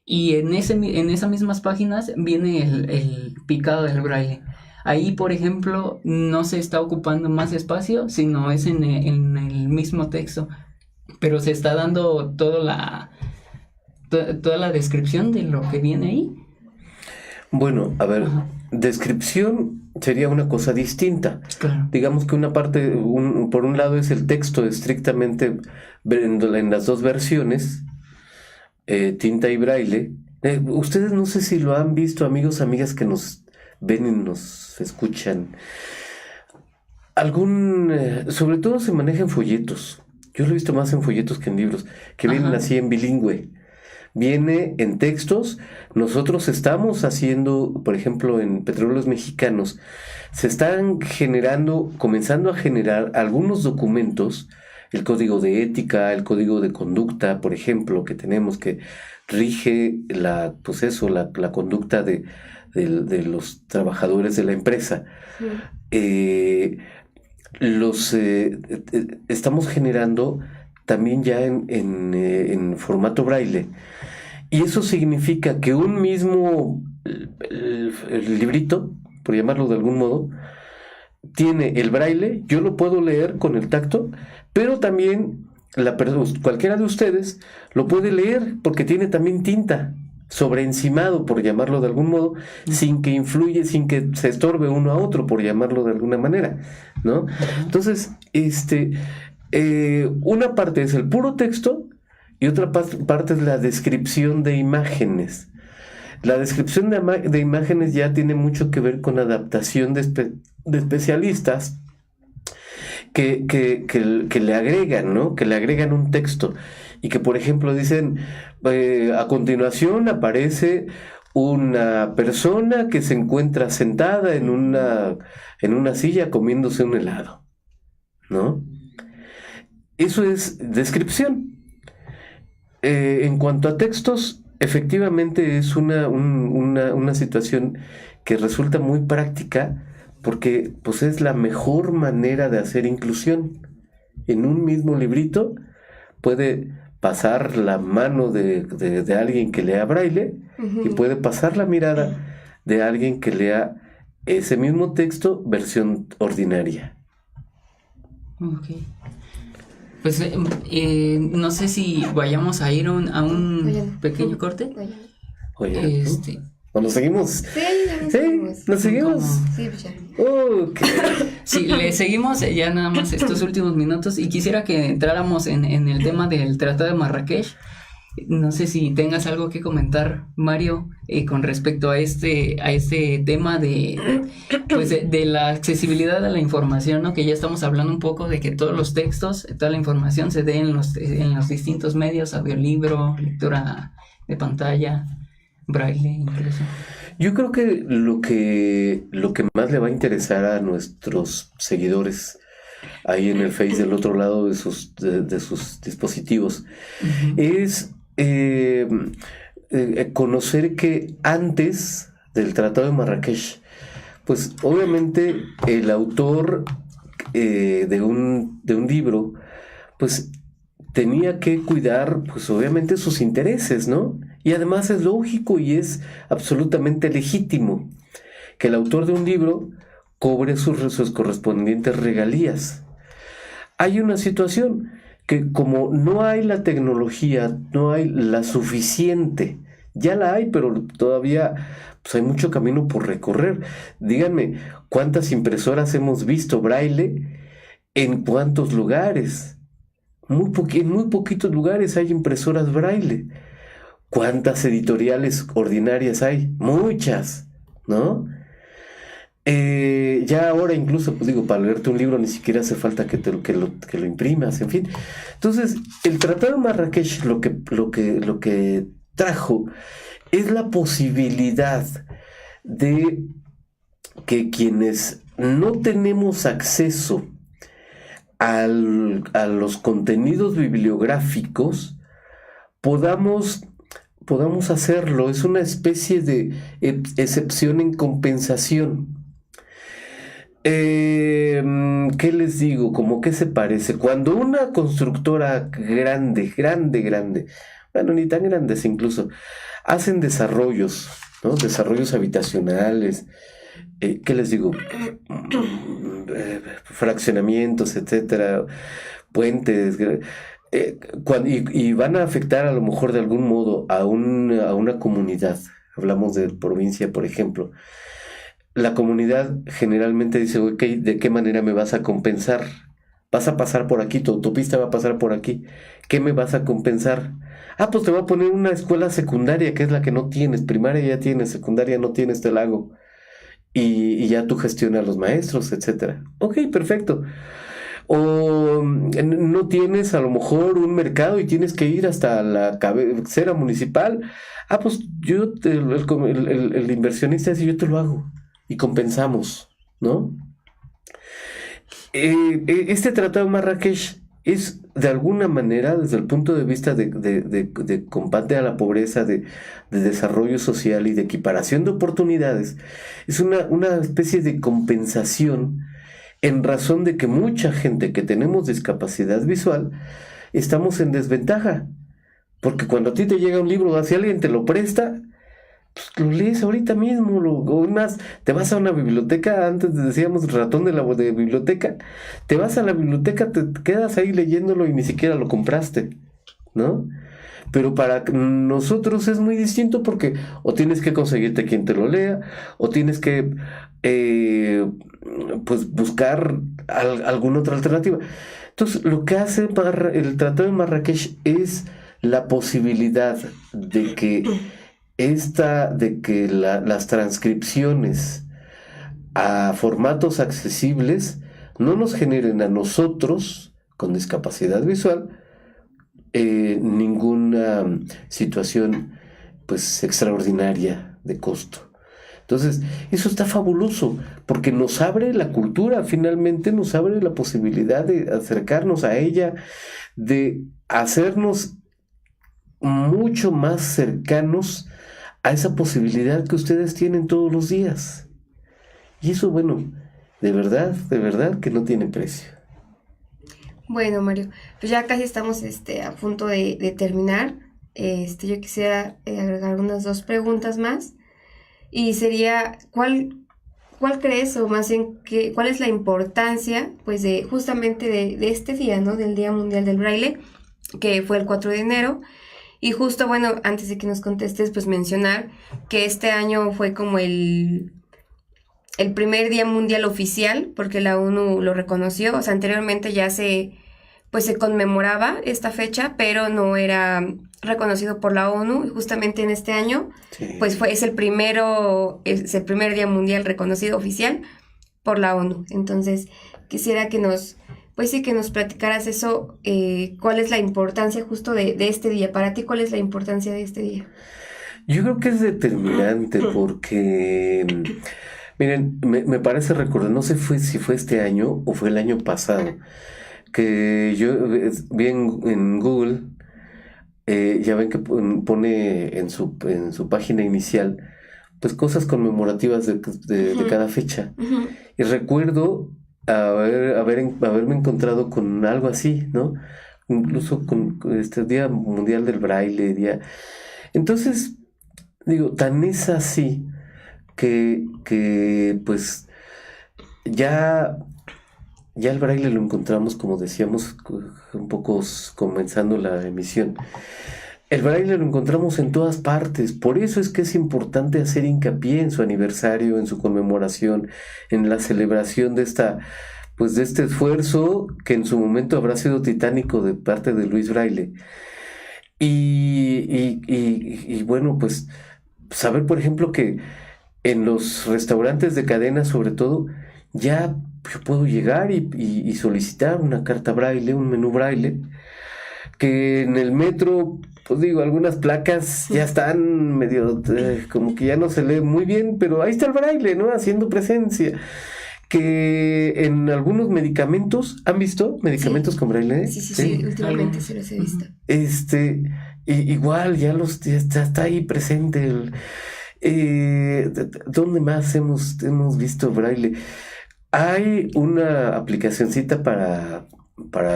S1: y en esas mismas páginas viene el picado del braille. ahí, por ejemplo, no se está ocupando más espacio, sino es en el mismo texto, pero se está dando toda la descripción de lo que viene ahí.
S2: Bueno, a ver,
S1: Ajá.
S2: descripción sería una cosa distinta.
S1: Claro.
S2: Digamos que una parte, por un lado es el texto estrictamente en las dos versiones, tinta y braille. Ustedes no sé si lo han visto, amigos, amigas que nos ven y nos escuchan. Sobre todo se maneja en folletos. Yo lo he visto más en folletos que en libros, que vienen
S1: Ajá.
S2: así en bilingüe. Viene en textos. Nosotros estamos haciendo, por ejemplo, en Petróleos Mexicanos, se están comenzando a generar algunos documentos, el código de ética, el código de conducta, por ejemplo, que tenemos que rige la conducta de los trabajadores de la empresa. Estamos generando también ya en formato braille. Y eso significa que un mismo el librito, por llamarlo de algún modo, tiene el braille, yo lo puedo leer con el tacto, pero también cualquiera de ustedes lo puede leer porque tiene también tinta sobreencimado, por llamarlo de algún modo, sin que se estorbe uno a otro, por llamarlo de alguna manera, ¿no? Entonces, una parte es el puro texto y otra parte es la descripción de imágenes. La descripción de imágenes ya tiene mucho que ver con adaptación de especialistas que le agregan, ¿no? Que le agregan un texto y que, por ejemplo, dicen, a continuación aparece una persona que se encuentra sentada en una silla comiéndose un helado, ¿no? Eso es descripción. En cuanto a textos, efectivamente es una situación que resulta muy práctica porque pues es la mejor manera de hacer inclusión. En un mismo librito puede pasar la mano de alguien que lea braille y puede pasar la mirada de alguien que lea ese mismo texto versión ordinaria.
S1: Ok. Pues no sé si vayamos a ir a un pequeño corte.
S2: Oye, ¿nos seguimos?
S3: Sí,
S2: ¿nos seguimos?
S3: Sí, pues ya.
S2: Okay.
S1: Sí, le seguimos ya nada más estos últimos minutos y quisiera que entráramos en el tema del Tratado de Marrakech. No sé si tengas algo que comentar, Mario, con respecto a este tema de la accesibilidad a la información, ¿no? Que ya estamos hablando un poco de que todos los textos, toda la información se dé en los distintos medios, audiolibro, lectura de pantalla, braille incluso.
S2: Yo creo que lo que más le va a interesar a nuestros seguidores ahí en el Face del otro lado de sus dispositivos es conocer que antes del Tratado de Marrakech, pues obviamente el autor de un libro, pues tenía que cuidar, pues obviamente sus intereses, ¿no? Y además es lógico y es absolutamente legítimo que el autor de un libro cobre sus correspondientes regalías. Hay una situación que como no hay la tecnología, no hay la suficiente, ya la hay, pero todavía pues hay mucho camino por recorrer. Díganme, ¿cuántas impresoras hemos visto braille? ¿En cuántos lugares? En muy poquitos lugares hay impresoras braille. ¿Cuántas editoriales ordinarias hay? Muchas, ¿no? Ya ahora incluso, pues digo, para leerte un libro ni siquiera hace falta que lo imprimas, en fin. Entonces, el Tratado de Marrakech lo que trajo es la posibilidad de que quienes no tenemos acceso a los contenidos bibliográficos podamos hacerlo. Es una especie de excepción en compensación. ¿Qué les digo? ¿Cómo que se parece? Cuando una constructora grande, bueno, ni tan grandes incluso, hacen desarrollos, ¿no? Desarrollos habitacionales, ¿qué les digo? Fraccionamientos, etcétera, puentes, y van a afectar a lo mejor de algún modo a una comunidad. Hablamos de provincia, por ejemplo. La comunidad generalmente dice, ok, ¿de qué manera me vas a compensar? Vas a pasar por aquí, tu autopista va a pasar por aquí. ¿Qué me vas a compensar? Ah, pues te voy a poner una escuela secundaria, que es la que no tienes. Primaria ya tienes, secundaria no tienes, te la hago. Y ya tú gestionas a los maestros, etcétera. Ok, perfecto. O no tienes a lo mejor un mercado y tienes que ir hasta la cabecera municipal. Ah, pues el inversionista dice, yo te lo hago. Y compensamos, ¿no? Este Tratado de Marrakech es de alguna manera, desde el punto de vista de combate a la pobreza, de desarrollo social y de equiparación de oportunidades, es una especie de compensación en razón de que mucha gente que tenemos discapacidad visual estamos en desventaja. Porque cuando a ti te llega un libro, si alguien te lo presta, pues lo lees ahorita mismo, o más, te vas a una biblioteca, antes decíamos ratón de biblioteca, te vas a la biblioteca, te quedas ahí leyéndolo y ni siquiera lo compraste, ¿no? Pero para nosotros es muy distinto porque o tienes que conseguirte quien te lo lea, o tienes que pues buscar alguna otra alternativa. Entonces, lo que hace el Tratado de Marrakech es la posibilidad de que las transcripciones a formatos accesibles no nos generen a nosotros con discapacidad visual ninguna situación pues extraordinaria de costo. Entonces, eso está fabuloso, porque nos abre la cultura, finalmente nos abre la posibilidad de acercarnos a ella, de hacernos mucho más cercanos a esa posibilidad que ustedes tienen todos los días. Y eso, bueno, de verdad que no tiene precio.
S3: Bueno, Mario, pues ya casi estamos a punto de terminar. Yo quisiera agregar unas 2 preguntas más. Y sería, ¿cuál crees, o más bien, cuál es la importancia, pues, justamente de este día, ¿no? Del Día Mundial del Braille, que fue el 4 de enero. Y justo, bueno, antes de que nos contestes, pues mencionar que este año fue como el primer Día Mundial oficial, porque la ONU lo reconoció. O sea, anteriormente ya se conmemoraba esta fecha, pero no era reconocido por la ONU. Y justamente en este año, sí, pues es el primer Día Mundial reconocido oficial por la ONU. Entonces, quisiera que nos platicaras eso, cuál es la importancia justo de este día. Para ti, ¿cuál es la importancia de este día?
S2: Yo creo que es determinante porque, miren, me parece recordar, no sé si fue este año o fue el año pasado, que yo vi en Google, ya ven que pone en su página inicial, pues cosas conmemorativas de cada fecha. Uh-huh. Y recuerdo haberme encontrado con algo así, ¿no? Incluso con este Día Mundial del Braille, Entonces, digo, tan es así que pues ya el braille lo encontramos, como decíamos, un poco comenzando la emisión. El braille lo encontramos en todas partes, por eso es que es importante hacer hincapié en su aniversario, en su conmemoración, en la celebración de este esfuerzo que en su momento habrá sido titánico de parte de Luis Braille. Y bueno, pues saber, por ejemplo, que en los restaurantes de cadena, sobre todo, ya yo puedo llegar y solicitar una carta braille, un menú braille, que en el metro, pues digo, algunas placas ya están medio, como que ya no se lee muy bien, pero ahí está el braille, ¿no? Haciendo presencia. Que en algunos medicamentos, ¿han visto medicamentos con braille?
S3: Sí, últimamente se los he visto.
S2: Igual ya está ahí presente. ¿Dónde más hemos visto braille? Hay una aplicacioncita para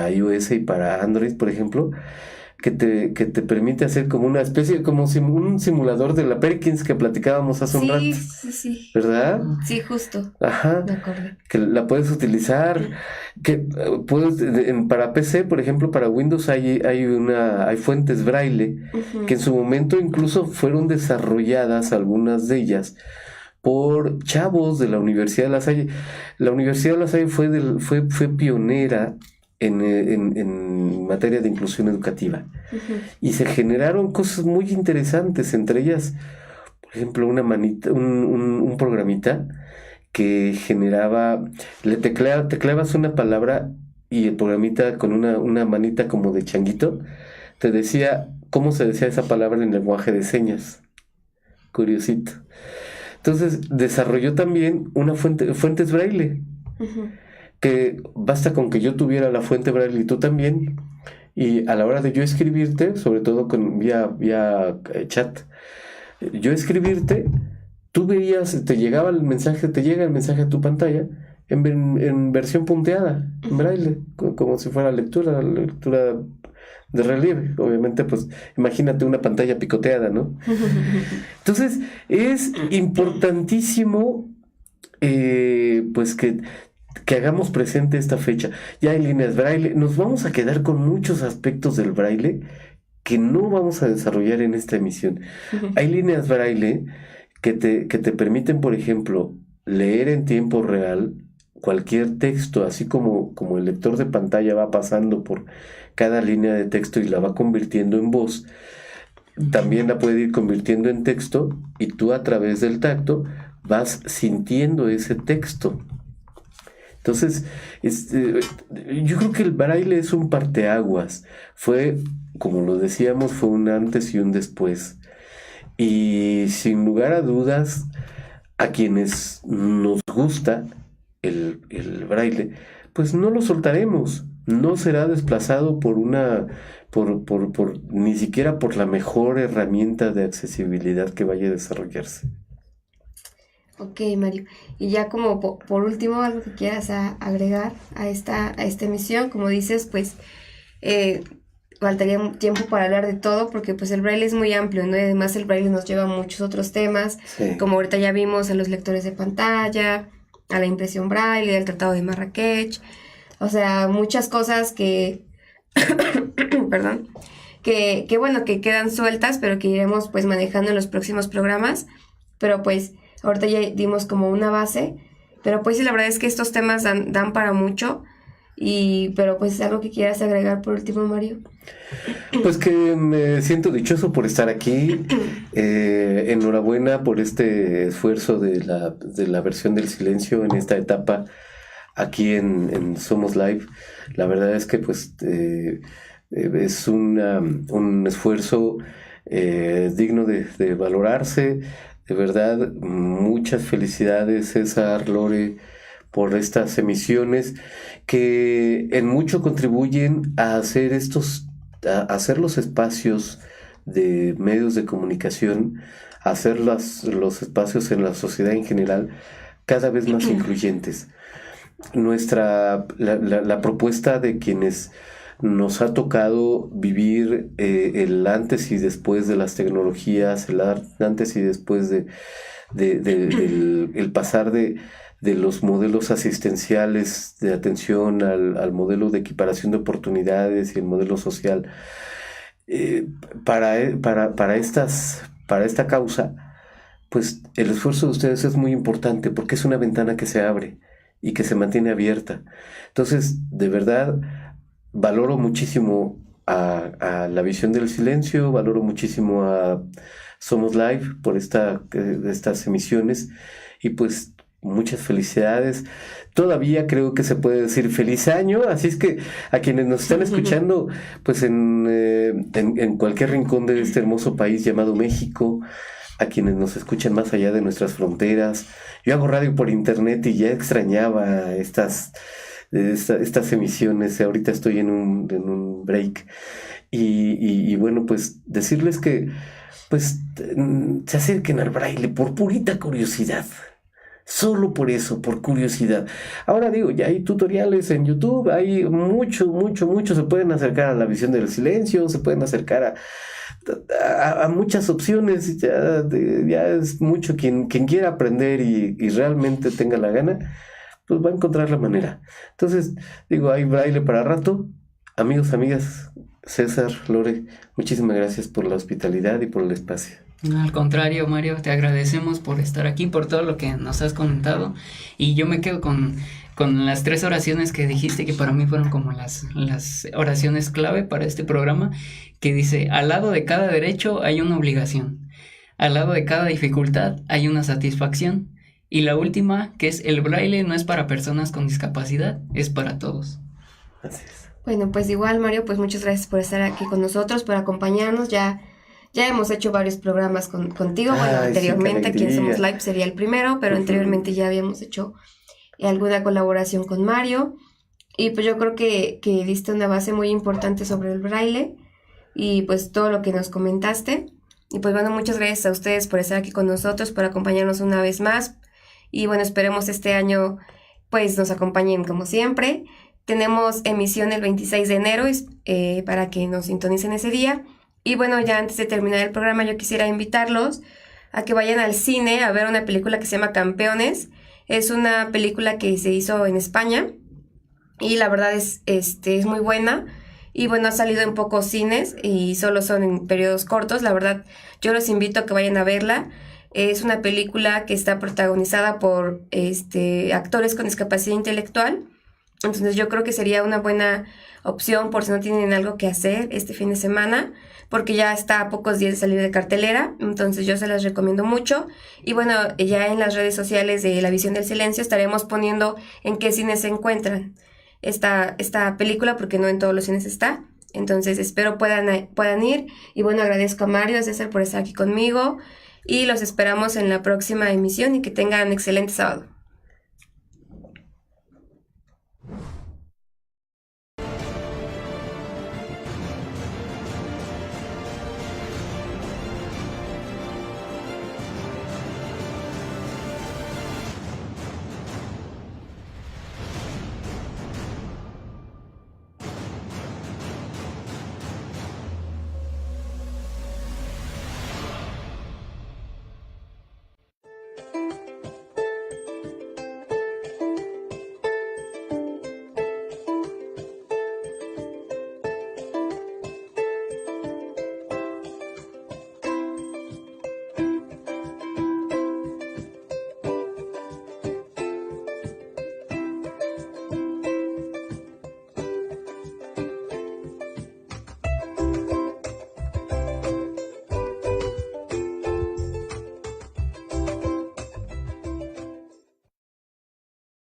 S2: iOS y para Android, por ejemplo, que te permite hacer como una especie, como un simulador de la Perkins que platicábamos hace un rato.
S3: Sí.
S2: ¿Verdad?
S3: Sí, justo.
S2: Ajá.
S3: Me acordé.
S2: Que la puedes utilizar, que puedes, para PC, por ejemplo, para Windows hay fuentes Braille, que en su momento incluso fueron desarrolladas, algunas de ellas, por chavos de la Universidad de La Salle. La Universidad de La Salle fue pionera en materia de inclusión educativa. Y se generaron cosas muy interesantes, entre ellas, por ejemplo, un programita que generaba, tecleabas una palabra y el programita con una manita como de changuito te decía cómo se decía esa palabra en lenguaje de señas. Curiosito. Entonces desarrolló también fuentes Braille, que basta con que yo tuviera la fuente Braille y tú también, y a la hora de yo escribirte, sobre todo vía chat, yo escribirte, tú veías, te llega el mensaje a tu pantalla en versión punteada, en Braille, como si fuera lectura de relieve. Obviamente, pues, imagínate una pantalla picoteada, ¿no? Entonces, es importantísimo, pues, que hagamos presente esta fecha. Ya hay líneas Braille, nos vamos a quedar con muchos aspectos del Braille que no vamos a desarrollar en esta emisión. Hay líneas Braille que te permiten, por ejemplo, leer en tiempo real cualquier texto, así como el lector de pantalla va pasando por cada línea de texto y la va convirtiendo en voz. También la puede ir convirtiendo en texto y tú a través del vas sintiendo ese texto. Entonces, yo creo que el Braille es un parteaguas. Fue, como lo decíamos, fue un antes y un después. Y sin lugar a dudas, a quienes nos gusta el Braille, pues no lo soltaremos. No será desplazado por ni siquiera por la mejor herramienta de accesibilidad que vaya a desarrollarse.
S3: Ok, Mario. Y ya como por último, algo que quieras agregar a esta emisión, como dices, pues faltaría tiempo para hablar de todo, porque pues el Braille es muy amplio, ¿no? Y además el Braille nos lleva a muchos otros temas,
S2: Sí.
S3: Como ahorita ya vimos a los lectores de pantalla, a la impresión Braille, al Tratado de Marrakech, o sea, muchas cosas que, perdón, que bueno, que quedan sueltas, pero que iremos pues manejando en los próximos programas, pero pues ahorita ya dimos como una base, pero pues sí, la verdad es que estos temas dan para mucho, pero pues algo que quieras agregar por último, Mario.
S2: Pues que me siento dichoso por estar aquí. Enhorabuena por este esfuerzo de la versión del silencio en esta etapa aquí en Somos Live. La verdad es que pues es un esfuerzo digno de valorarse. De verdad, muchas felicidades, César, Lore, por estas emisiones que en mucho contribuyen a hacer los espacios de medios de comunicación, a hacer los espacios en la sociedad en general cada vez más incluyentes. La propuesta de quienes nos ha tocado vivir el antes y después de las tecnologías, el antes y después del pasar de los modelos asistenciales de atención al modelo de equiparación de oportunidades y el modelo social. Para esta causa, pues el esfuerzo de ustedes es muy importante porque es una ventana que se abre y que se mantiene abierta. Entonces, de verdad, valoro muchísimo a la visión del silencio, valoro muchísimo a Somos Live por estas emisiones y pues muchas felicidades. Todavía creo que se puede decir feliz año, así es que a quienes nos están escuchando pues en cualquier rincón de este hermoso país llamado México, a quienes nos escuchan más allá de nuestras fronteras. Yo hago radio por internet y ya extrañaba estas emisiones. Ahorita estoy en un break y bueno, pues decirles que pues se acerquen al Braille por purita curiosidad. Solo por eso, por curiosidad. Ahora digo, ya hay tutoriales en YouTube, hay mucho, se pueden acercar a la visión del silencio, se pueden acercar a muchas opciones, ya es mucho quien quiera aprender y realmente tenga la gana, pues va a encontrar la manera. Entonces, digo, hay braille para rato. Amigos, amigas, César, Lore, muchísimas gracias por la hospitalidad y por el espacio.
S1: No, al contrario, Mario, te agradecemos por estar aquí, por todo lo que nos has comentado. Y yo me quedo con las 3 oraciones que dijiste, que para mí fueron como las oraciones clave para este programa, que dice: al lado de cada derecho hay una obligación, al lado de cada dificultad hay una satisfacción. Y la última, que es: el braille no es para personas con discapacidad, es para todos.
S2: Así es.
S3: Bueno, pues igual, Mario, pues muchas gracias por estar aquí con nosotros, por acompañarnos. Ya hemos hecho varios programas contigo. Bueno,
S2: Ay,
S3: anteriormente
S2: sí,
S3: aquí en Somos Live sería el primero, pero anteriormente ya habíamos hecho alguna colaboración con Mario. Y pues yo creo que diste una base muy importante sobre el braille y pues todo lo que nos comentaste. Y pues bueno, muchas gracias a ustedes por estar aquí con nosotros, por acompañarnos una vez más. Y bueno, esperemos este año pues nos acompañen como siempre. Tenemos emisión el 26 de enero para que nos sintonicen ese día. Y bueno, ya antes de terminar el programa, yo quisiera invitarlos a que vayan al cine a ver una película que se llama Campeones. Es una película que se hizo en España y la verdad es muy buena. Y bueno, ha salido en pocos cines y solo son en periodos cortos. La verdad, yo los invito a que vayan a verla. Es una película que está protagonizada por actores con discapacidad intelectual. Entonces yo creo que sería una buena opción por si no tienen algo que hacer este fin de semana, porque ya está a pocos días de salir de cartelera. Entonces yo se las recomiendo mucho. Y bueno, ya en las redes sociales de La Visión del Silencio estaremos poniendo en qué cines se encuentran esta película, porque no en todos los cines está. Entonces espero puedan ir. Y bueno, agradezco a Mario, a César por estar aquí conmigo y los esperamos en la próxima emisión y que tengan excelente sábado.